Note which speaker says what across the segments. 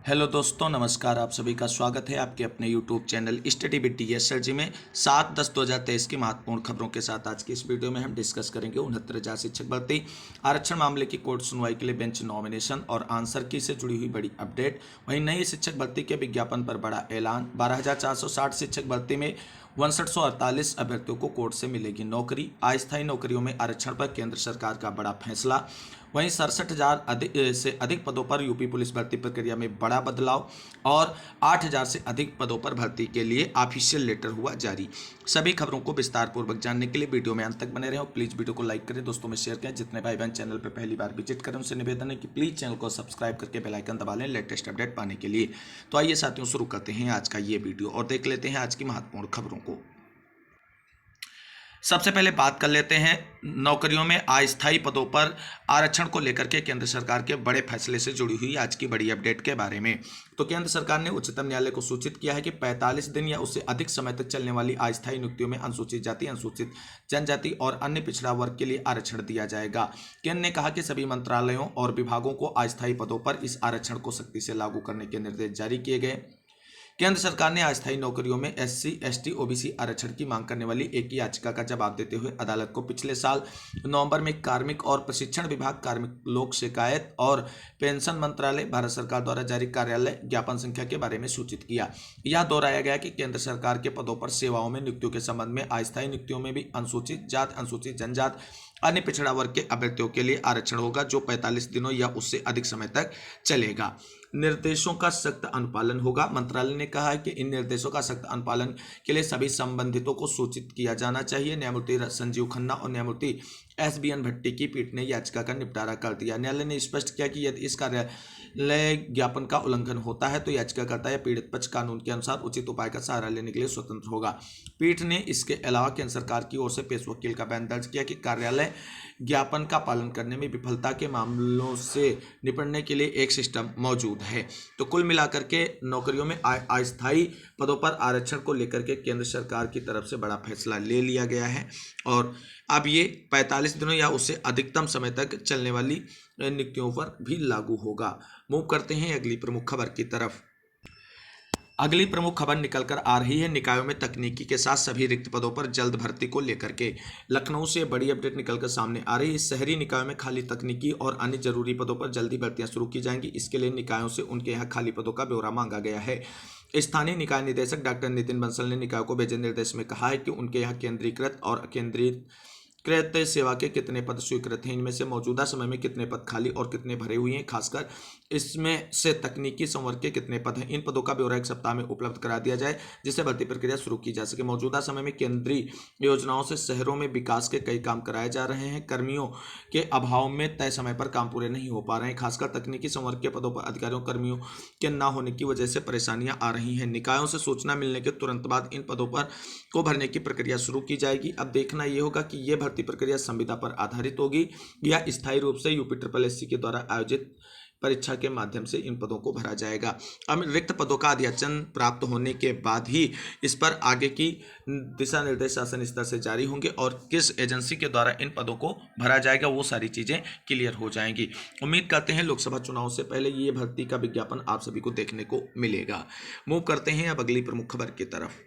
Speaker 1: Hello दोस्तों, नमस्कार। आप सभी का स्वागत है आपके अपने YouTube channel study with TS sir ji में 7/10/2023 की महत्वपूर्ण खबरों के साथ। आज की इस वीडियो में हम डिस्कस करेंगे 69,000 शिक्षक भर्ती आरक्षण मामले की कोर्ट सुनवाई के लिए बेंच नॉमिनेशन और आंसर की से जुड़ी हुई बड़ी अपडेट। वहीं नई शिक्षक भर्ती के विज्ञापन पर बड़ा ऐलान। 12,460 शिक्षक भर्ती में 6148 अभ्यर्थियों को कोर्ट से मिलेगी नौकरी। अस्थायी नौकरियों में आरक्षण पर केंद्र सरकार का बड़ा फैसला। वहीं 67,000 से अधिक पदों पर यूपी पुलिस भर्ती प्रक्रिया में बड़ा बदलाव और 8,000 से अधिक पदों पर भर्ती के लिए ऑफिशियल लेटर हुआ जारी। सभी खबरों को विस्तार पूर्वक जानने के लिए वीडियो में अंत तक बने रहें और प्लीज़ वीडियो को लाइक करें, दोस्तों में शेयर करें। जितने भाई बहन चैनल पर पहली बार विजिट करें उनसे निवेदन है कि प्लीज़ चैनल को सब्सक्राइब करके बेल आइकन दबा लें लेटेस्ट अपडेट पाने के लिए। तो आइए साथियों, शुरू करते हैं आज का ये वीडियो और देख लेते हैं आज की महत्वपूर्ण खबरों को। सबसे पहले बात कर लेते हैं नौकरियों में अस्थायी पदों पर आरक्षण को लेकर के केंद्र सरकार के बड़े फैसले से जुड़ी हुई आज की बड़ी अपडेट के बारे में। तो केंद्र सरकार ने उच्चतम न्यायालय को सूचित किया है कि 45 दिन या उससे अधिक समय तक चलने वाली अस्थायी नियुक्तियों में अनुसूचित जाति, अनुसूचित जनजाति और अन्य पिछड़ा वर्ग के लिए आरक्षण दिया जाएगा। केंद्र ने कहा कि सभी मंत्रालयों और विभागों को अस्थायी पदों पर इस आरक्षण को सख्ती से लागू करने के निर्देश जारी किए गए। केंद्र सरकार ने अस्थायी नौकरियों में एससी, एसटी, ओबीसी आरक्षण की मांग करने वाली एक याचिका का जवाब देते हुए अदालत को पिछले साल नवंबर में कार्मिक और प्रशिक्षण विभाग, कार्मिक लोक शिकायत और पेंशन मंत्रालय, भारत सरकार द्वारा जारी कार्यालय ज्ञापन संख्या के बारे में सूचित किया। यह दोहराया गया कि केंद्र सरकार के पदों पर सेवाओं में नियुक्तियों के संबंध में अस्थायी नियुक्तियों में भी अनुसूचित जात, अनुसूचित जनजात, अन्य पिछड़ा वर्ग के अभ्यर्थियों के लिए आरक्षण होगा जो 45 दिनों या उससे अधिक समय तक चलेगा। निर्देशों का सख्त अनुपालन होगा। मंत्रालय ने कहा है कि इन निर्देशों का सख्त अनुपालन के लिए सभी संबंधितों को सूचित किया जाना चाहिए। न्यायमूर्ति संजीव खन्ना और न्यायमूर्ति SBN भट्टी की पीठ ने याचिका का निपटारा कर दिया। न्यायालय ने स्पष्ट किया कि यदि इस कार्यालय ज्ञापन का उल्लंघन होता है तो याचिकाकर्ता या पीड़ित पक्ष कानून के अनुसार उचित उपाय का सहारा लेने के लिए स्वतंत्र होगा। पीठ ने इसके अलावा केंद्र सरकार की ओर से पेश वकील का बयान दर्ज किया कि कार्यालय ज्ञापन का पालन करने में विफलता के मामलों से निपटने के लिए एक सिस्टम मौजूद है। तो कुल मिलाकर के नौकरियों में अस्थायी पदों पर आरक्षण को लेकर के केंद्र सरकार की तरफ से बड़ा फैसला ले लिया गया है और अब ये 45 दिनों या उससे अधिकतम समय तक चलने वाली नियुक्तियों पर भी लागू होगा। मूव करते हैं अगली प्रमुख खबर की तरफ। अगली प्रमुख खबर निकलकर आ रही है निकायों में तकनीकी के साथ सभी रिक्त पदों पर जल्द भर्ती को लेकर के। लखनऊ से बड़ी अपडेट निकलकर सामने आ रही है। शहरी निकायों में खाली तकनीकी और अन्य जरूरी पदों पर जल्दी भर्तियां शुरू की जाएंगी। इसके लिए निकायों से उनके यहाँ खाली पदों का ब्यौरा मांगा गया है। स्थानीय निकाय निदेशक डॉक्टर नितिन बंसल ने निकायों को भेजे निर्देश में कहा है कि उनके यहाँ केंद्रीकृत और अकेंद्रीकृत सेवा के कितने पद स्वीकृत हैं, इनमें से मौजूदा समय में कितने पद खाली और कितने भरे हुए हैं, खासकर इसमें से तकनीकी संवर्ग के कितने पद हैं। इन पदों का ब्यौरा एक सप्ताह में उपलब्ध करा दिया जाए जिससे भर्ती प्रक्रिया शुरू की जा सके। मौजूदा समय में केंद्रीय योजनाओं से शहरों में विकास के कई काम कराए जा रहे हैं। कर्मियों के अभाव में तय समय पर काम पूरे नहीं हो पा रहे हैं। खासकर तकनीकी संवर्ग के पदों पर अधिकारियों कर्मियों के न होने की वजह से परेशानियां आ रही हैं। निकायों से सूचना मिलने के तुरंत बाद इन पदों पर को भरने की प्रक्रिया शुरू की जाएगी। अब देखना यह होगा कि यह भर्ती प्रक्रिया संविदा पर आधारित होगी या स्थायी रूप से यूपी SSSC के द्वारा आयोजित परीक्षा के माध्यम से इन पदों को भरा जाएगा। अब रिक्त पदों का अधियाचन प्राप्त होने के बाद ही इस पर आगे की दिशा निर्देश शासन स्तर से जारी होंगे और किस एजेंसी के द्वारा इन पदों को भरा जाएगा वो सारी चीजें क्लियर हो जाएंगी। उम्मीद करते हैं लोकसभा चुनाव से पहले ये भर्ती का विज्ञापन आप सभी को देखने को मिलेगा। मूव करते हैं अब अगली प्रमुख खबर की तरफ।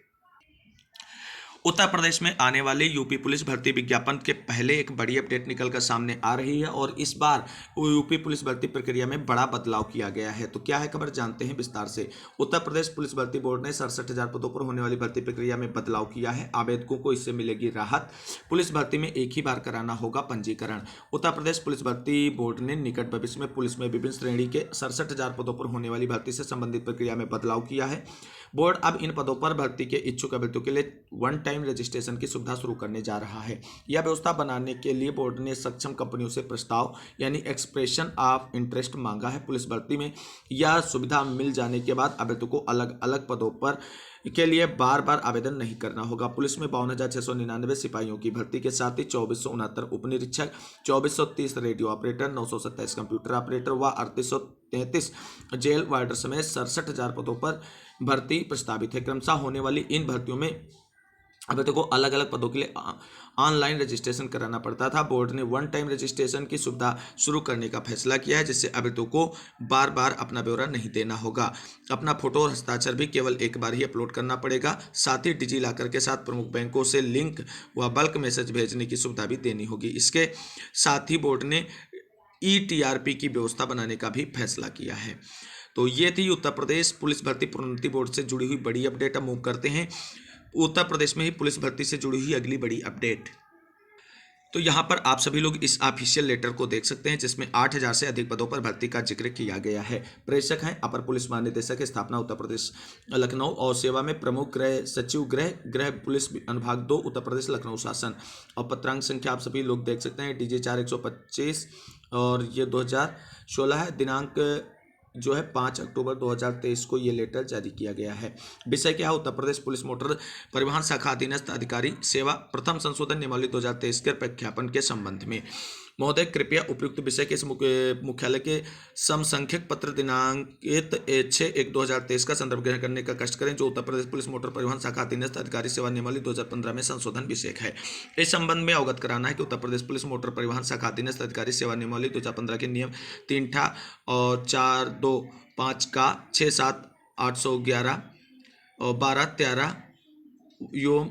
Speaker 1: उत्तर प्रदेश में आने वाले यूपी पुलिस भर्ती विज्ञापन के पहले एक बड़ी अपडेट निकलकर सामने आ रही है और इस बार यूपी पुलिस भर्ती प्रक्रिया में बड़ा बदलाव किया गया है। तो क्या है खबर, जानते हैं विस्तार से। उत्तर प्रदेश पुलिस भर्ती बोर्ड ने 67,000 पदों पर होने वाली भर्ती प्रक्रिया में बदलाव किया है। आवेदकों को इससे मिलेगी राहत। पुलिस भर्ती में एक ही बार कराना होगा पंजीकरण। उत्तर प्रदेश पुलिस भर्ती बोर्ड ने निकट भविष्य में पुलिस में विभिन्न श्रेणी के 67,000 पदों पर होने वाली भर्ती से संबंधित प्रक्रिया में बदलाव किया है। बोर्ड अब इन पदों पर भर्ती के इच्छुक अभ्यर्थियों के लिए वन टाइम रजिस्ट्रेशन की सुविधा शुरू करने जा रहा है। यह व्यवस्था बनाने के लिए बोर्ड ने सक्षम कंपनियों से प्रस्ताव यानी एक्सप्रेशन ऑफ इंटरेस्ट मांगा है। पुलिस भर्ती में यह सुविधा मिल जाने के बाद अभ्यर्थियों को अलग अलग पदों पर के लिए बार बार आवेदन नहीं करना होगा। पुलिस में 52,699 सिपाहियों की भर्ती के साथ ही 2,469 उप निरीक्षक, 2,430 रेडियो ऑपरेटर, 927 कंप्यूटर ऑपरेटर व 3,833 जेल वार्डर समेत 67,000 पदों पर भर्ती प्रस्तावित है। क्रमशः होने वाली इन भर्तियों में अभ्यर्थियों को अलग अलग पदों के लिए ऑनलाइन रजिस्ट्रेशन कराना पड़ता था। बोर्ड ने वन टाइम रजिस्ट्रेशन की सुविधा शुरू करने का फैसला किया है, जिससे अभ्यर्थियों को बार बार अपना ब्यौरा नहीं देना होगा। अपना फोटो और हस्ताक्षर भी केवल एक बार ही अपलोड करना पड़ेगा। साथ ही डिजी लॉकर के साथ प्रमुख बैंकों से लिंक व बल्क मैसेज भेजने की सुविधा भी देनी होगी। इसके साथ ही बोर्ड ने ETRP की व्यवस्था बनाने का भी फैसला किया है। तो ये थी उत्तर प्रदेश पुलिस भर्ती प्रोन्नति बोर्ड से जुड़ी हुई बड़ी अपडेट। अब मूव करते हैं उत्तर प्रदेश में ही पुलिस भर्ती से जुड़ी हुई अगली बड़ी अपडेट। तो यहाँ पर आप सभी लोग इस ऑफिशियल लेटर को देख सकते हैं, जिसमें 8000 से अधिक पदों पर भर्ती का जिक्र किया गया है। प्रेषक हैं अपर पुलिस महानिदेशक, स्थापना उत्तर प्रदेश लखनऊ, और सेवा में प्रमुख गृह सचिव गृह पुलिस अनुभाग 2 उत्तर प्रदेश लखनऊ शासन। और पत्रांक संख्या आप सभी लोग देख सकते हैं DG 4125 और ये 2016 है। दिनांक जो है 5 अक्टूबर 2023 को ये लेटर जारी किया गया है। विषय क्या है? उत्तर प्रदेश पुलिस मोटर परिवहन शाखा अधीनस्थ अधिकारी सेवा प्रथम संशोधन नियमावली 2023 के प्रख्यापन के संबंध में। महोदय कृपया उपयुक्त विषय के मुख्यालय के समसंख्यक पत्र दिनांकित 6/1/2023 का संदर्भ ग्रहण करने का कष्ट करें, जो उत्तर प्रदेश पुलिस मोटर परिवहन शाखा अधीनस्थ अधिकारी सेवा नियमावली 2015 में संशोधन विषय है। इस संबंध में अवगत कराना है कि उत्तर प्रदेश पुलिस मोटर परिवहन शाखा अधीनस्थ अधिकारी सेवा नियमावली 2015 के नियम 3 और 425 का 67811 और 1213 यों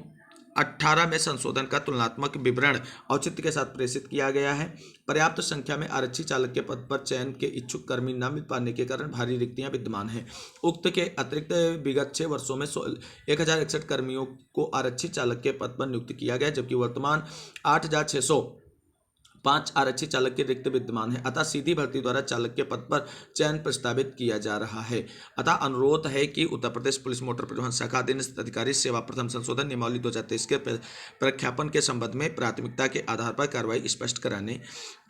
Speaker 1: 18 में संशोधन का तुलनात्मक विवरण औचित्य के साथ प्रेषित किया गया है। पर्याप्त संख्या में आरक्षी चालक के पद पर चयन के इच्छुक कर्मी न मिल पाने के कारण भारी रिक्तियां विद्यमान हैं। उक्त के अतिरिक्त विगत 6 वर्षों में 1061 कर्मियों को आरक्षी चालक के पद पर नियुक्त किया गया, जबकि वर्तमान 8605 आरक्षी चालक के रिक्त विद्यमान है। अतः सीधी भर्ती द्वारा चालक के पद पर चयन प्रस्तावित किया जा रहा है। अतः अनुरोध है कि उत्तर प्रदेश पुलिस मोटर परिवहन शाखा अधीनस्थ अधिकारी सेवा प्रथम संशोधन नियमावली 2023 के प्रख्यापन के संबंध में प्राथमिकता के आधार पर कार्रवाई स्पष्ट कराने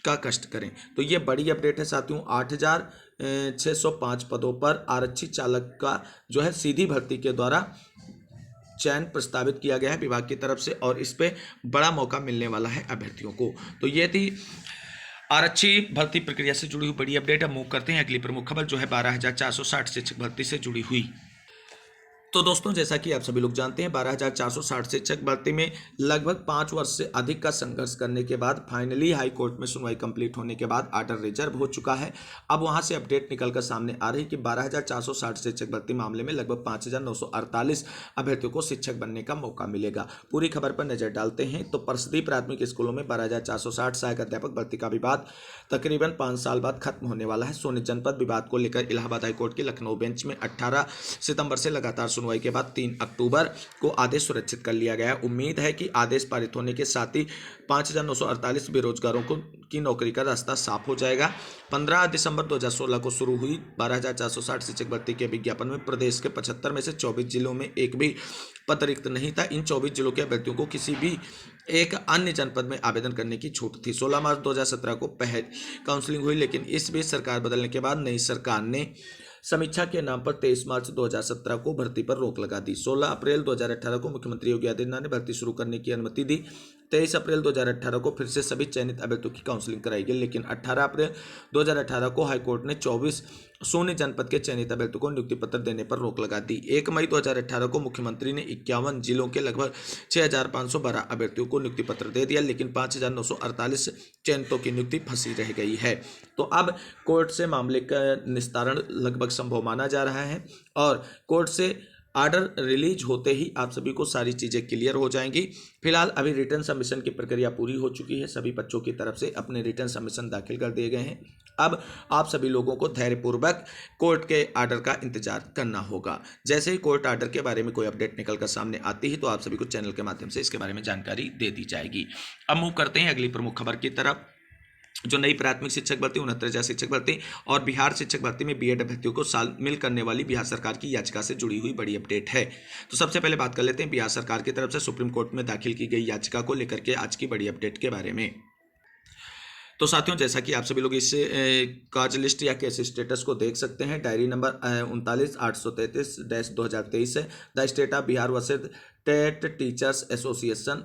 Speaker 1: का कष्ट करें। तो ये बड़ी अपडेट है साथियों। 8605 पदों पर आरक्षी चालक का जो है सीधी भर्ती के द्वारा चयन प्रस्तावित किया गया है विभाग की तरफ से, और इस पे बड़ा मौका मिलने वाला है अभ्यर्थियों को। तो ये थी आरक्षी भर्ती प्रक्रिया से जुड़ी हुई बड़ी अपडेट। अब मूव करते हैं अगली प्रमुख खबर, जो है 12460 शिक्षक भर्ती से जुड़ी हुई। तो दोस्तों, जैसा कि आप सभी लोग जानते हैं, 12460 शिक्षक भर्ती में लगभग 5 वर्ष से अधिक का संघर्ष करने के बाद फाइनली हाई कोर्ट में सुनवाई कंप्लीट होने के बाद आर्डर रिजर्व हो चुका है। अब वहां से अपडेट निकलकर सामने आ रही कि 12460 शिक्षक भर्ती मामले में लगभग 5948 अभ्यर्थियों को शिक्षक बनने का मौका मिलेगा। पूरी खबर पर नजर डालते हैं। तो परिषदीय प्राथमिक स्कूलों में 12460 सहायक अध्यापक भर्ती का विवाद तकरीबन 5 साल बाद खत्म होने वाला है। सोनी जनपद विवाद को लेकर इलाहाबाद हाईकोर्ट की लखनऊ बेंच में 18 सितंबर से लगातार सुनवाई के बाद 3 अक्टूबर को आदेश सुरक्षित कर लिया गया है। उम्मीद है कि आदेश पारित होने के साथ ही 5948 बेरोजगारों की नौकरी का रास्ता साफ हो जाएगा। 15 दिसंबर 2016 को शुरू हुई 12460 शिक्षक भर्ती के विज्ञापन में प्रदेश के 75 में से 24 जिलों में एक भी पद रिक्त नहीं था। इन 24 जिलों के अभ्यर्थियों को किसी भी एक अन्य जनपद में आवेदन करने की छूट थी। 16 मार्च 2017 को पहल काउंसलिंग हुई, लेकिन इस बीच सरकार बदलने के बाद नई सरकार ने समीक्षा के नाम पर 23 मार्च 2017 को भर्ती पर रोक लगा दी। 16 अप्रैल 2018 को मुख्यमंत्री योगी आदित्यनाथ ने भर्ती शुरू करने की अनुमति दी। 23 अप्रैल 2018 को फिर से सभी चयनित अभ्यर्थियों की काउंसलिंग कराई गई, लेकिन 18 अप्रैल 2018 को हाईकोर्ट ने 24 सोनी जनपद के चयनित अभ्यर्थियों को नियुक्ति पत्र देने पर रोक लगा दी। 1 मई 2018 को मुख्यमंत्री ने 51 जिलों के लगभग 6512 अभ्यर्थियों को नियुक्ति पत्र दे दिया, लेकिन 5948 चयनितों की नियुक्ति फंसी रह गई है। तो अब कोर्ट से मामले का निस्तारण लगभग संभव माना जा रहा है, और कोर्ट से आर्डर रिलीज होते ही आप सभी को सारी चीज़ें क्लियर हो जाएंगी। फिलहाल अभी रिटर्न सबमिशन की प्रक्रिया पूरी हो चुकी है। सभी बच्चों की तरफ से अपने रिटर्न सबमिशन दाखिल कर दिए गए हैं। अब आप सभी लोगों को धैर्यपूर्वक कोर्ट के आर्डर का इंतजार करना होगा। जैसे ही कोर्ट आर्डर के बारे में कोई अपडेट निकल कर सामने आती है तो आप सभी को चैनल के माध्यम से इसके बारे में जानकारी दे दी जाएगी। अब मूव करते हैं अगली प्रमुख खबर की तरफ, जो नई प्राथमिक शिक्षक भर्ती 69,000 शिक्षक भर्ती और बिहार शिक्षक भर्ती में बीएड अभ्यर्थियों को शामिल करने वाली बिहार सरकार की याचिका से जुड़ी हुई बड़ी अपडेट है। तो सबसे पहले बात कर लेते हैं बिहार सरकार की तरफ से सुप्रीम कोर्ट में दाखिल की गई याचिका को लेकर के आज की बड़ी अपडेट के बारे में। तो साथियों, जैसा कि आप सभी लोग इस काज लिस्ट या केस स्टेटस को देख सकते हैं, डायरी नंबर 39 833-2023 है। The state of Bihar versus TET teachers association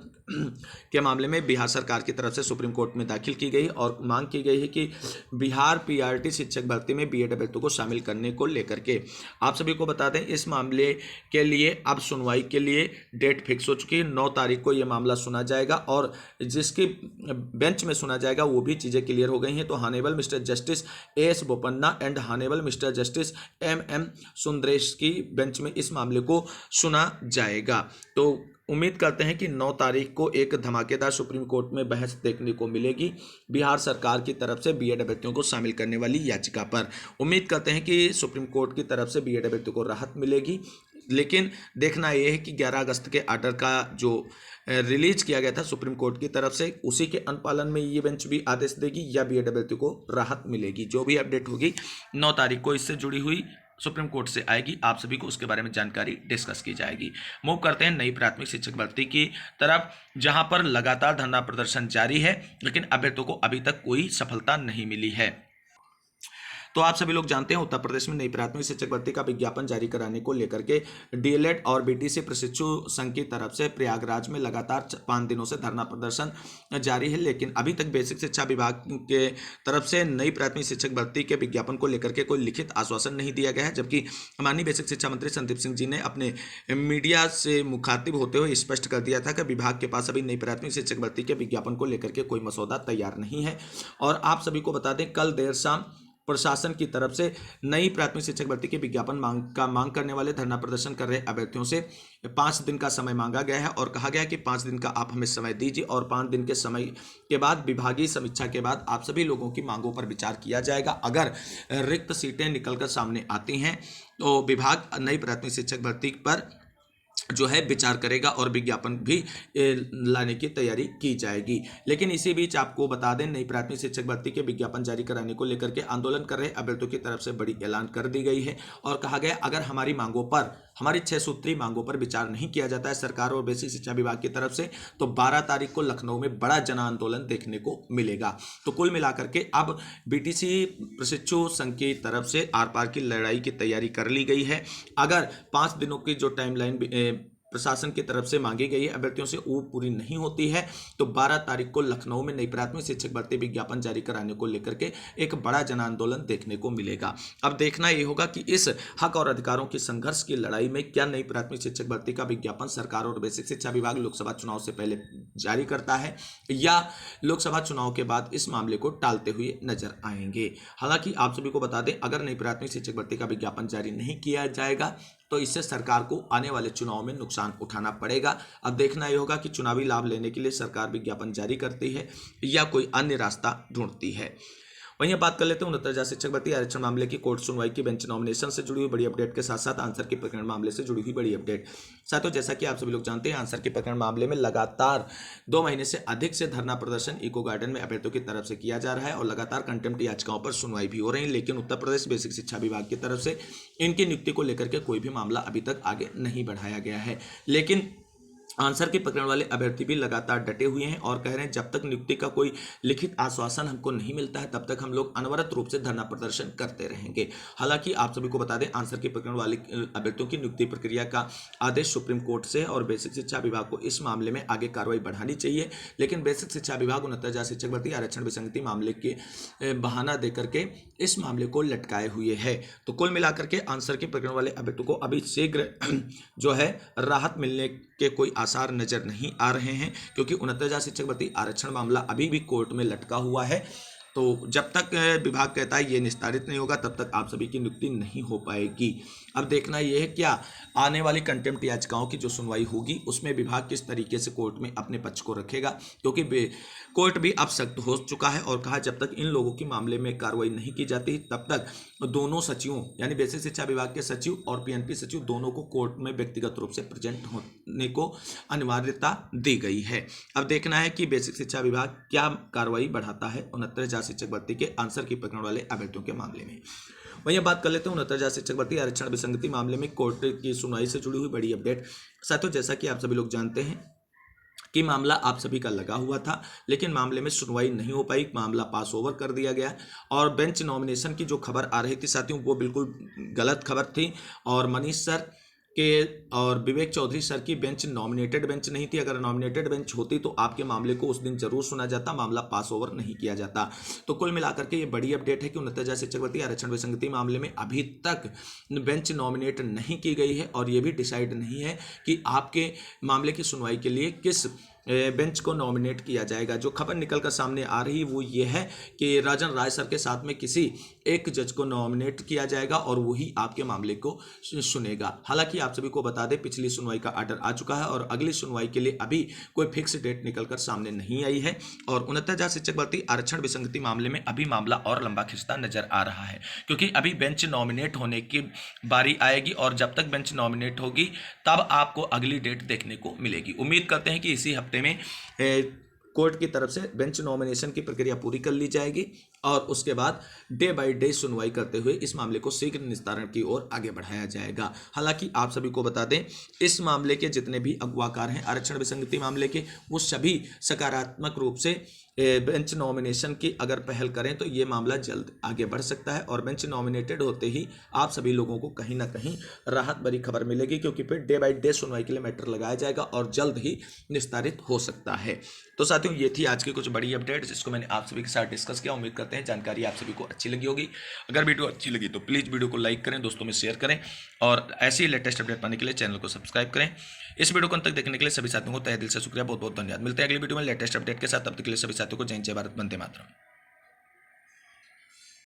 Speaker 1: के मामले में बिहार सरकार की तरफ से सुप्रीम कोर्ट में दाखिल की गई और मांग की गई है कि बिहार पीआरटी शिक्षक भर्ती में बीएड अभ्यर्थियों को शामिल करने को लेकर के। आप सभी को बता दें इस मामले के लिए अब सुनवाई के लिए डेट फिक्स हो चुकी है। 9 तारीख को ये मामला सुना जाएगा और जिसकी बेंच में सुना जाएगा वो भी चीज़ें क्लियर हो गई हैं। तो honourable mister justice S Bopanna and honourable mister justice M Sundresh की बेंच में इस मामले को सुना जाएगा। तो उम्मीद करते हैं कि 9 तारीख को एक धमाकेदार सुप्रीम कोर्ट में बहस देखने को मिलेगी बिहार सरकार की तरफ से बीएड अभ्यर्थियों को शामिल करने वाली याचिका पर। उम्मीद करते हैं कि सुप्रीम कोर्ट की तरफ से बीएड अभ्यर्थियों को राहत मिलेगी, लेकिन देखना यह है कि 11 अगस्त के आर्डर का जो रिलीज किया गया था सुप्रीम कोर्ट की तरफ से उसी के अनुपालन में ये बेंच भी आदेश देगी या बीएड अभ्यर्थियों को राहत मिलेगी। जो भी अपडेट होगी 9 तारीख को इससे जुड़ी हुई सुप्रीम कोर्ट से आएगी, आप सभी को उसके बारे में जानकारी डिस्कस की जाएगी। मूव करते हैं नई प्राथमिक शिक्षक भर्ती की तरफ, जहां पर लगातार धरना प्रदर्शन जारी है लेकिन अभ्यर्थियों को अभी तक कोई सफलता नहीं मिली है। तो आप सभी लोग जानते हैं उत्तर प्रदेश में नई प्राथमिक शिक्षक भर्ती का विज्ञापन जारी कराने को लेकर के डीएलएड और बीटीसी प्रशिक्षु संघ की तरफ से प्रयागराज में लगातार 5 दिनों से धरना प्रदर्शन जारी है, लेकिन अभी तक बेसिक शिक्षा विभाग के तरफ से नई प्राथमिक शिक्षक भर्ती के विज्ञापन को लेकर के कोई लिखित आश्वासन नहीं दिया गया है। जबकि माननीय बेसिक शिक्षा मंत्री संदीप सिंह जी ने अपने मीडिया से मुखातिब होते हुए स्पष्ट कर दिया था कि विभाग के पास अभी नई प्राथमिक शिक्षक भर्ती के विज्ञापन को लेकर के कोई मसौदा तैयार नहीं है। और आप सभी को बता दें कल देर शाम प्रशासन की तरफ से नई प्राथमिक शिक्षक भर्ती के विज्ञापन मांग करने वाले धरना प्रदर्शन कर रहे अभ्यर्थियों से 5 दिन का समय मांगा गया है और कहा गया है कि 5 दिन का आप हमें समय दीजिए और 5 दिन के समय के बाद विभागीय समीक्षा के बाद आप सभी लोगों की मांगों पर विचार किया जाएगा। अगर रिक्त सीटें निकलकर सामने आती हैं तो विभाग नई प्राथमिक शिक्षक भर्ती पर जो है विचार करेगा और विज्ञापन भी लाने की तैयारी की जाएगी। लेकिन इसी बीच आपको बता दें नई प्राथमिक शिक्षक भर्ती के विज्ञापन जारी कराने को लेकर के आंदोलन कर रहे अभ्यर्थियों की तरफ से बड़ी ऐलान कर दी गई है और कहा गया अगर हमारी मांगों पर हमारी 6 सूत्री मांगों पर विचार नहीं किया जाता है सरकार और बेसिक शिक्षा विभाग की तरफ से तो 12 तारीख को लखनऊ में बड़ा जन आंदोलन देखने को मिलेगा। तो कुल मिलाकर के अब बीटीसी प्रशिक्षु संघ की तरफ से आर पार की लड़ाई की तैयारी कर ली गई है। अगर 5 दिनों की जो टाइमलाइन प्रशासन की तरफ से मांगी गई है अभ्यर्थियों से वो पूरी नहीं होती है तो 12 तारीख को लखनऊ में नई प्राथमिक शिक्षक भर्ती विज्ञापन जारी कराने को लेकर के एक बड़ा जन आंदोलन देखने को मिलेगा। अब देखना ये होगा कि इस हक और अधिकारों की संघर्ष की लड़ाई में क्या नई प्राथमिक शिक्षक भर्ती का विज्ञापन सरकार और बेसिक शिक्षा विभाग लोकसभा चुनाव से पहले जारी करता है या लोकसभा चुनाव के बाद इस मामले को टालते हुए नजर आएंगे। हालांकि आप सभी को बता दें अगर नई प्राथमिक शिक्षक भर्ती का विज्ञापन जारी नहीं किया जाएगा तो इससे सरकार को आने वाले चुनाव में नुकसान उठाना पड़ेगा। अब देखना यह होगा कि चुनावी लाभ लेने के लिए सरकार विज्ञापन जारी करती है या कोई अन्य रास्ता ढूंढती है। वहीं बात कर लेते हैं 69,000 शिक्षक भर्ती आरक्षण मामले की कोर्ट सुनवाई की बेंच नॉमिनेशन से जुड़ी हुई बड़ी अपडेट के साथ साथ आंसर की प्रकरण मामले से जुड़ी हुई बड़ी अपडेट। साथियों जैसा कि आप सभी लोग जानते हैं आंसर के प्रकरण मामले में लगातार 2 महीने से अधिक से धरना प्रदर्शन इको गार्डन में अभ्यर्थियों की तरफ से किया जा रहा है और लगातार कंटेम्प्ट याचिकाओं पर सुनवाई भी हो रही है, लेकिन उत्तर प्रदेश बेसिक शिक्षा विभाग की तरफ से इनकी नियुक्ति को लेकर के कोई भी मामला अभी तक आगे नहीं बढ़ाया गया है। लेकिन आंसर के पकड़ने वाले अभ्यर्थी भी लगातार डटे हुए हैं और कह रहे हैं जब तक नियुक्ति का कोई लिखित आश्वासन हमको नहीं मिलता है तब तक हम लोग अनवरत रूप से धरना प्रदर्शन करते रहेंगे। हालांकि आप सभी को बता दें आंसर के पकड़ने वाले अभ्यर्थियों की नियुक्ति प्रक्रिया का आदेश सुप्रीम कोर्ट से और बेसिक शिक्षा विभाग को इस मामले में आगे कार्रवाई बढ़ानी चाहिए, लेकिन बेसिक शिक्षा विभाग 69,000 शिक्षक भर्ती आरक्षण विसंगति मामले के बहाना देकर के इस मामले को लटकाए हुए है। तो कुल मिलाकर के आंसर के पकड़ने वाले अभ्यर्थियों को अभी शीघ्र जो है राहत मिलने के कोई आसार नजर नहीं आ रहे हैं, क्योंकि 69,000 शिक्षक भर्ती आरक्षण मामला अभी भी कोर्ट में लटका हुआ है। तो जब तक विभाग कहता है ये निस्तारित नहीं होगा तब तक आप सभी की नियुक्ति नहीं हो पाएगी। अब देखना यह है क्या आने वाली कंटेम्प्ट याचिकाओं की जो सुनवाई होगी उसमें विभाग किस तरीके से कोर्ट में अपने पक्ष को रखेगा, क्योंकि कोर्ट भी अब सख्त हो चुका है और कहा जब तक इन लोगों की मामले में कार्रवाई नहीं की जाती तब तक दोनों सचिवों यानी बेसिक शिक्षा विभाग के सचिव और पीएनपी सचिव दोनों को कोर्ट में व्यक्तिगत रूप से प्रेजेंट होने को अनिवार्यता दी गई है। अब देखना है कि बेसिक शिक्षा विभाग क्या कार्रवाई बढ़ाता है 69,000 शिक्षक भर्ती के आंसर की पकड़ वाले अभ्यर्थियों के मामले में। वहीं बात कर लेते हैं 69,000 शिक्षक भर्ती आरक्षण विसंगति मामले में कोर्ट की सुनवाई से जुड़ी हुई बड़ी अपडेट। साथियों जैसा कि आप सभी लोग जानते हैं कि मामला आप सभी का लगा हुआ था, लेकिन मामले में सुनवाई नहीं हो पाई, मामला पास ओवर कर दिया गया और बेंच नॉमिनेशन की जो खबर आ रही थी साथियों वो बिल्कुल गलत खबर थी और मनीष सर के और विवेक चौधरी सर की बेंच नॉमिनेटेड बेंच नहीं थी। अगर नॉमिनेटेड बेंच होती तो आपके मामले को उस दिन जरूर सुना जाता, मामला पास ओवर नहीं किया जाता। तो कुल मिलाकर के ये बड़ी अपडेट है कि 69,000 शिक्षक भर्ती आरक्षण विसंगति मामले में अभी तक बेंच नॉमिनेट नहीं की गई है और ये भी डिसाइड नहीं है कि आपके मामले की सुनवाई के लिए किस बेंच को नॉमिनेट किया जाएगा। जो खबर निकल कर सामने आ रही वो ये है कि राजन राय सर के साथ में किसी एक जज को नॉमिनेट किया जाएगा और वही आपके मामले को सुनेगा। हालांकि आप सभी को बता दें पिछली सुनवाई का आर्डर आ चुका है और अगली सुनवाई के लिए अभी कोई फिक्स डेट निकल कर सामने नहीं आई है और 69,000 शिक्षक भर्ती आरक्षण विसंगति मामले में अभी मामला और लंबा खिंचता नजर आ रहा है, क्योंकि अभी बेंच नॉमिनेट होने की बारी आएगी और जब तक बेंच नॉमिनेट होगी तब आपको अगली डेट देखने को मिलेगी। उम्मीद करते हैं कि इसी हफ्ते में कोर्ट की तरफ से बेंच नॉमिनेशन की प्रक्रिया पूरी कर ली जाएगी और उसके बाद डे बाय डे सुनवाई करते हुए इस मामले को शीघ्र निस्तारण की ओर आगे बढ़ाया जाएगा। हालांकि आप सभी को बता दें इस मामले के जितने भी अगवाकार हैं आरक्षण विसंगति मामले के, वो सभी सकारात्मक रूप से बेंच नॉमिनेशन की अगर पहल करें तो ये मामला जल्द आगे बढ़ सकता है और बेंच नॉमिनेटेड होते ही आप सभी लोगों को कहीं ना कहीं राहत भरी खबर मिलेगी, क्योंकि फिर डे बाय डे सुनवाई के लिए मैटर लगाया जाएगा और जल्द ही निस्तारित हो सकता है। तो साथियों ये थी आज की कुछ बड़ी अपडेट जिसको मैंने आप सभी के साथ डिस्कस किया। उम्मीद करते हैं जानकारी आप सभी को अच्छी लगी होगी। अगर वीडियो अच्छी लगी तो प्लीज़ वीडियो को लाइक करें, दोस्तों में शेयर करें और ऐसी लेटेस्ट अपडेट पाने के लिए चैनल को सब्सक्राइब करें। इस वीडियो को अंत तक देखने के लिए सभी साथियों को तहे दिल से शुक्रिया, बहुत बहुत धन्यवाद। मिलते हैं अगली वीडियो में लेटेस्ट अपडेट के साथ, तब तक के लिए सभी साथियों को जय जय भारत, वंदे मातरम।